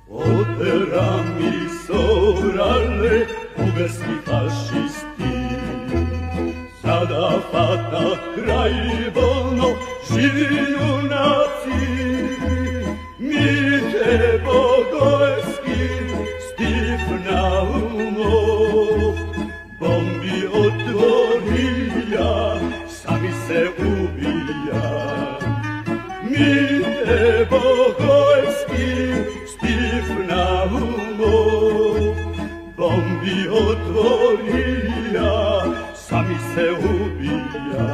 Oterami sovrale bugarski fašisti, sada fata kraj volno živi junaci. Mi te Bogojski, Stiv Naumov, bombi otvorija, sami se ubija. Mi te Bogojski, Stiv Naumov, bombi otvorija, sami se ubija.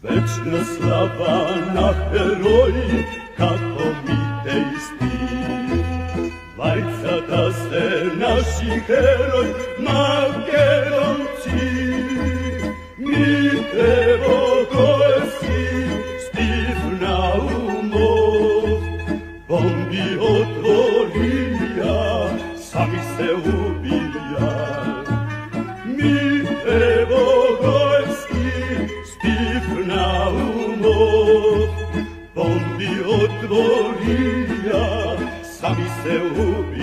Večna slava na heroji, kako mi te isti. Vajca da ste naši heroj, Makedonci. Mi te Bogojski, Stiv Naumov, bombi otvorija, sami se ubija. Mi te Bogojski, Stiv Naumov, bombi otvorija, sami se ubija.